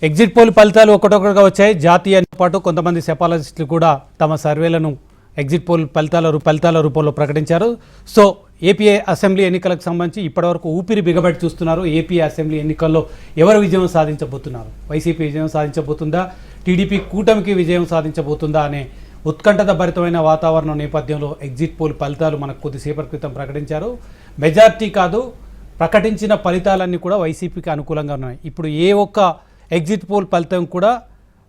Exit poll ఫలితాలు ఒక్కొక్కటిగా వచ్చాయి. జాతీయంతో పాటు కొంతమంది సెపాలజిస్టులు కూడా తమ సర్వేలను ఎగ్జిట్ పోల్ ఫలితాల రూపంలో ప్రకటించారు. సో ఏపీ అసెంబ్లీ ఎన్నికలకు సంబంధించి ఇప్పటివరకు ఊపిరి బిగబెట్టి చూస్తున్నారు. ఏపీ అసెంబ్లీ ఎన్నికల్లో ఎవరు విజయం సాధించబోతున్నారు? వైసీపీ విజయం సాధించబోతుందా, టీడీపీ కూటమికి విజయం సాధించబోతుందా అనే ఉత్కంఠభరితమైన వాతావరణం నేపథ్యంలో ఎగ్జిట్ పోల్ ఫలితాలు మనకు కొద్దిసేపటి క్రితం ప్రకటించారు. మెజార్టీ కాదు, ప్రకటించిన ఫలితాలన్నీ కూడా వైసీపీకి అనుకూలంగా ఉన్నాయి. ఇప్పుడు ఏ ఒక్క ఎగ్జిట్ పోల్ ఫలితం కూడా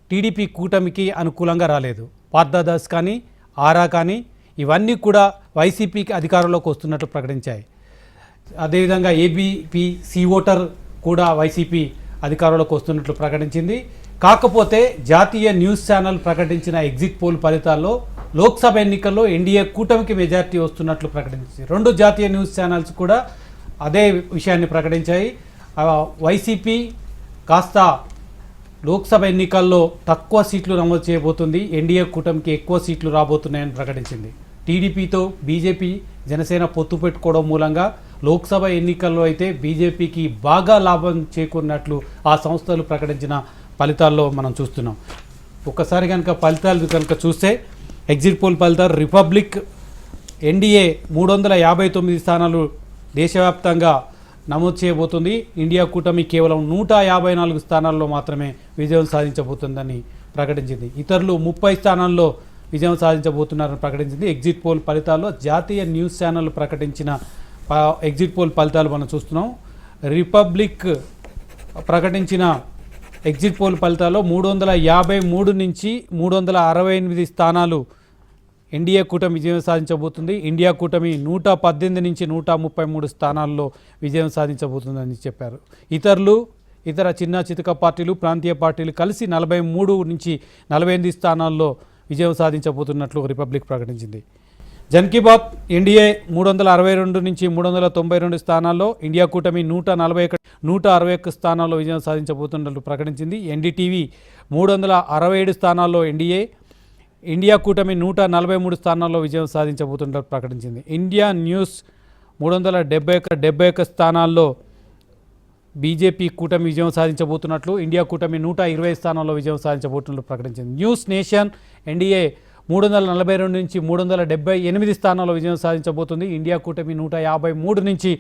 టీడీపీ కూటమికి అనుకూలంగా రాలేదు. పార్దాదాస్ కానీ, ఆరా కానీ ఇవన్నీ కూడా వైసీపీకి అధికారంలోకి వస్తున్నట్లు ప్రకటించాయి. అదేవిధంగా ఏబీపీ సి ఓటర్ కూడా వైసీపీ అధికారంలోకి వస్తున్నట్లు ప్రకటించింది. కాకపోతే జాతీయ న్యూస్ ఛానల్ ప్రకటించిన ఎగ్జిట్ పోల్ ఫలితాల్లో లోక్సభ ఎన్నికల్లో ఎన్డీఏ కూటమికి మెజార్టీ వస్తున్నట్లు ప్రకటించింది. రెండు జాతీయ న్యూస్ ఛానల్స్ కూడా అదే విషయాన్ని ప్రకటించాయి. వైసీపీ కాస్త లోక్సభ ఎన్నికల్లో తక్కువ సీట్లు నమోదు చేయబోతుంది, ఎన్డీఏ కూటమికి ఎక్కువ సీట్లు రాబోతున్నాయని ప్రకటించింది. టీడీపీతో బీజేపీ జనసేన పొత్తు పెట్టుకోవడం మూలంగా లోక్సభ ఎన్నికల్లో అయితే బీజేపీకి బాగా లాభం చేకూరినట్లు ఆ సంస్థలు ప్రకటించిన ఫలితాల్లో మనం చూస్తున్నాం. ఒక్కసారి ఫలితాలు చూస్తే ఎగ్జిట్ పోల్ ఫలితాలు రిపబ్లిక్ ఎన్డీఏ 359 స్థానాలు దేశవ్యాప్తంగా నమోదు చేయబోతుంది. ఇండియా కూటమి కేవలం 154 స్థానాల్లో మాత్రమే విజయం సాధించబోతుందని ప్రకటించింది. ఇతరులు 30 స్థానాల్లో విజయం సాధించబోతున్నారని ప్రకటించింది. ఎగ్జిట్ పోల్ ఫలితాల్లో జాతీయ న్యూస్ ఛానల్ ప్రకటించిన ఎగ్జిట్ పోల్ ఫలితాలు మనం చూస్తున్నాం. రిపబ్లిక్ ప్రకటించిన ఎగ్జిట్ పోల్ ఫలితాల్లో 353 నుంచి 368 స్థానాలు ఎన్డీఏ కూటమి విజయం సాధించబోతుంది. ఇండియా కూటమి 118 నుంచి 133 స్థానాల్లో విజయం సాధించబోతుందని చెప్పారు. ఇతర చిన్న చితక పార్టీలు, ప్రాంతీయ పార్టీలు కలిసి 43 నుంచి 48 స్థానాల్లో విజయం సాధించబోతున్నట్లు రిపబ్లిక్ ప్రకటించింది. జన్ కీ బాత్ ఎన్డీఏ 362 నుంచి 392 స్థానాల్లో, ఇండియా కూటమి 161 స్థానాల్లో విజయం సాధించబోతున్నట్లు ప్రకటించింది. ఎన్డీటీవీ 367 స్థానాల్లో ఇండియా కూటమి 143 స్థానాల్లో విజయం సాధించబోతున్నట్లు ప్రకటించింది. ఇండియా న్యూస్ 371 స్థానాల్లో బీజేపీ కూటమి విజయం సాధించబోతున్నట్లు, ఇండియా కూటమి 120 స్థానాల్లో విజయం సాధించబోతున్నట్లు ప్రకటించింది. న్యూస్ నేషన్ ఎన్డీఏ 342 నుంచి 378 స్థానాల్లో విజయం సాధించబోతుంది. ఇండియా కూటమి 153 నుంచి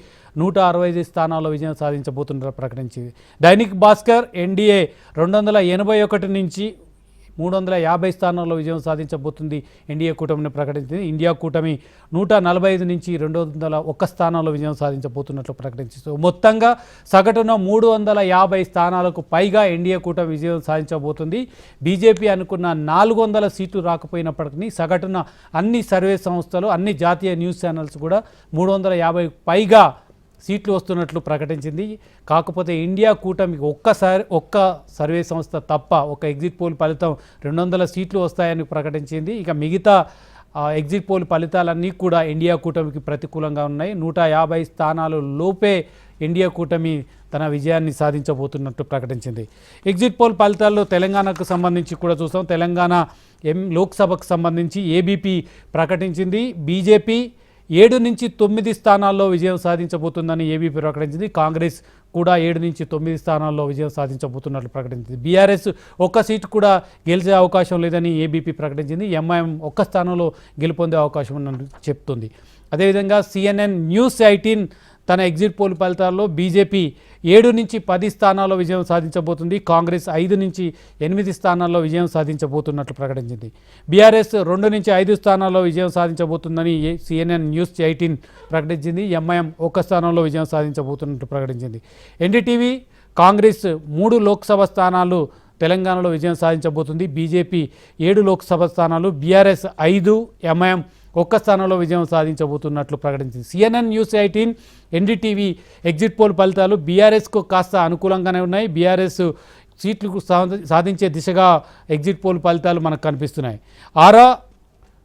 165 స్థానాల్లో విజయం సాధించబోతున్నట్లు ప్రకటించింది. దైనిక్ భాస్కర్ ఎన్డీఏ 281 నుంచి 350 స్థానాల్లో విజయం సాధించబోతుంది ఎన్డీఏ కూటమిని ప్రకటించింది. ఇండియా కూటమి 145 నుంచి 201 స్థానాల్లో విజయం సాధించబోతున్నట్లు ప్రకటించింది. మొత్తంగా సగటున 350 స్థానాలకు పైగా ఎన్డీఏ కూటమి విజయం సాధించబోతుంది. బీజేపీ అనుకున్న 400 సీట్లు రాకపోయినప్పటికీ సగటున అన్ని సర్వే సంస్థలు, అన్ని జాతీయ న్యూస్ ఛానల్స్ కూడా 350 పైగా సీట్లు వస్తున్నట్లు ప్రకటించింది. కాకపోతే ఇండియా కూటమికి ఒక్క సర్వే సంస్థ తప్ప, ఒక ఎగ్జిట్ పోల్ ఫలితం 200 సీట్లు వస్తాయని ప్రకటించింది. ఇక మిగతా ఎగ్జిట్ పోల్ ఫలితాలన్నీ కూడా ఇండియా కూటమికి ప్రతికూలంగా ఉన్నాయి. 150 స్థానాలు లోపే ఇండియా కూటమి తన విజయాన్ని సాధించబోతున్నట్టు ప్రకటించింది. ఎగ్జిట్ పోల్ ఫలితాల్లో తెలంగాణకు సంబంధించి కూడా చూస్తాం. తెలంగాణ లోక్సభకు సంబంధించి ఏబీపీ ప్రకటించింది. బీజేపీ 7 నుంచి 9 స్థానాల్లో విజయం సాధించబోతుందని ఏబీపీ ప్రకటించింది. కాంగ్రెస్ కూడా 7 నుంచి 9 స్థానాల్లో విజయం సాధించబోతున్నట్లు ప్రకటించింది. బీఆర్ఎస్ ఒక్క సీటు కూడా గెలిచే అవకాశం లేదని ఏబీపీ ప్రకటించింది. ఎంఐఎం ఒక్క స్థానంలో గెలుపొందే అవకాశం ఉందని చెప్తుంది. అదేవిధంగా CNN న్యూస్ 18 తన ఎగ్జిట్ పోల్ ఫలితాల్లో బీజేపీ 7 నుంచి 10 స్థానాల్లో విజయం సాధించబోతుంది. కాంగ్రెస్ 5 నుంచి 8 స్థానాల్లో విజయం సాధించబోతున్నట్లు ప్రకటించింది. బీఆర్ఎస్ 2 నుంచి 5 స్థానాల్లో విజయం సాధించబోతుందని CNN న్యూస్ 18 ప్రకటించింది. ఎంఐఎం ఒక్క స్థానంలో విజయం సాధించబోతున్నట్లు ప్రకటించింది. ఎన్డీటీవీ కాంగ్రెస్ 3 లోక్సభ స్థానాలు తెలంగాణలో విజయం సాధించబోతుంది. బీజేపీ 7 లోక్సభ స్థానాలు, బీఆర్ఎస్ 5, ఎంఐఎం ఒక్క స్థానంలో విజయం సాధించబోతున్నట్లు ప్రకటించింది. CNN news 18 NDTV exit poll ఫలితాలు బీఆర్ఎస్కు కాస్త అనుకూలంగానే ఉన్నాయి. బీఆర్ఎస్ సీట్లు సాధించే దిశగా ఎగ్జిట్ పోల్ ఫలితాలు మనకు కనిపిస్తున్నాయి. ఆరా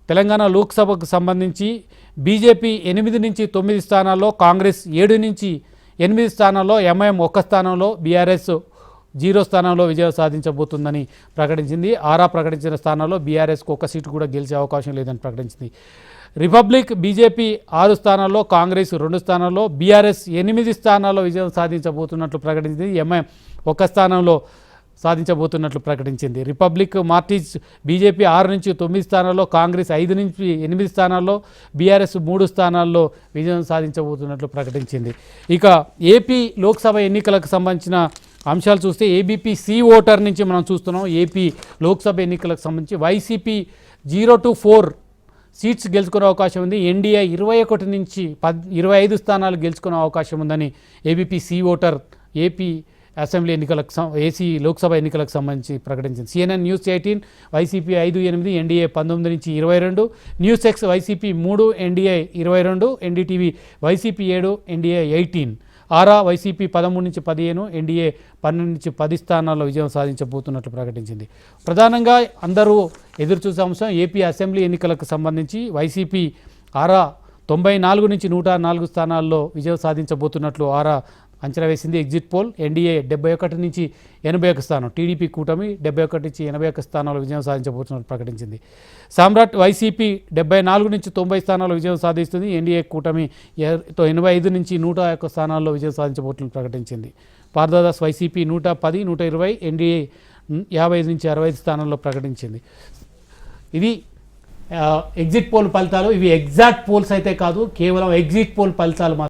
తెలంగాణ లోక్సభకు సంబంధించి బీజేపీ 8 నుంచి 9 స్థానాల్లో, కాంగ్రెస్ 7 నుంచి 8 స్థానాల్లో, ఎంఐఎం ఒక్క స్థానంలో, బీఆర్ఎస్ 0 స్థానంలో విజయం సాధించబోతుందని ప్రకటించింది. ఆరా ప్రకటించిన స్థానాల్లో బీఆర్ఎస్కు ఒక్క సీటు కూడా గెలిచే అవకాశం లేదని ప్రకటించింది. రిపబ్లిక్ బీజేపీ 6 స్థానాల్లో, కాంగ్రెస్ 2 స్థానాల్లో, బీఆర్ఎస్ 8 స్థానాల్లో విజయం సాధించబోతున్నట్లు ప్రకటించింది. ఎంఐఎం 1 స్థానంలో సాధించబోతున్నట్లు ప్రకటించింది. రిపబ్లిక్ మార్టిజ్ బీజేపీ 6 నుంచి 9 స్థానాల్లో, కాంగ్రెస్ 5 నుంచి 8 స్థానాల్లో, బీఆర్ఎస్ 3 స్థానాల్లో విజయం సాధించబోతున్నట్లు ప్రకటించింది. ఇక ఏపీ లోక్సభ ఎన్నికలకు సంబంధించిన అంశాలు చూస్తే ఏబీపీ సి ఓటర్ నుంచి మనం చూస్తున్నాం. ఏపీ లోక్సభ ఎన్నికలకు సంబంధించి వైసీపీ 0 to 4 సీట్స్ గెలుచుకునే అవకాశం ఉంది. ఎన్డీఏ 21 నుంచి 25 స్థానాలు గెలుచుకునే అవకాశం ఉందని ABP C voter AP assembly ఎన్నికలకు ఏసీ లోక్సభ ఎన్నికలకు సంబంధించి ప్రకటించింది. CNN న్యూస్ 18 వైసీపీ 5-8, ఎన్డీఏ 19 నుంచి 22, news X YCP 3, NDA 22, NDTV YCP 7, NDA 18, ఆరా వైసీపీ 13 నుంచి 15, ఎన్డీఏ 12 నుంచి 10 స్థానాల్లో విజయం సాధించబోతున్నట్లు ప్రకటించింది. ప్రధానంగా అందరూ ఎదురుచూసే అంశం ఏపీ అసెంబ్లీ ఎన్నికలకు సంబంధించి వైసీపీ ఆరా 94 నుంచి 104 స్థానాల్లో విజయం సాధించబోతున్నట్లు ఆరా అంచనా వేసింది. ఎగ్జిట్ పోల్ ఎన్డీఏ 71 నుంచి 81 స్థానం, టీడీపీ కూటమి 71 నుంచి 81 స్థానాల్లో విజయం సాధించబోతున్నట్లు ప్రకటించింది. సామ్రాట్ వైసీపీ 74 నుంచి 90 స్థానాల్లో విజయం సాధిస్తుంది. ఎన్డీఏ కూటమి 85 నుంచి 101 స్థానాల్లో విజయం సాధించబోతున్నట్లు ప్రకటించింది. పార్దాదాస్ వైసీపీ 110, 120, ఎన్డీఏ 55 నుంచి 65 స్థానాల్లో ప్రకటించింది. ఇది ఎగ్జిట్ పోల్ ఫలితాలు. ఇవి ఎగ్జాక్ట్ పోల్స్ అయితే కాదు, కేవలం ఎగ్జిట్ పోల్ ఫలితాలు మాత్రం.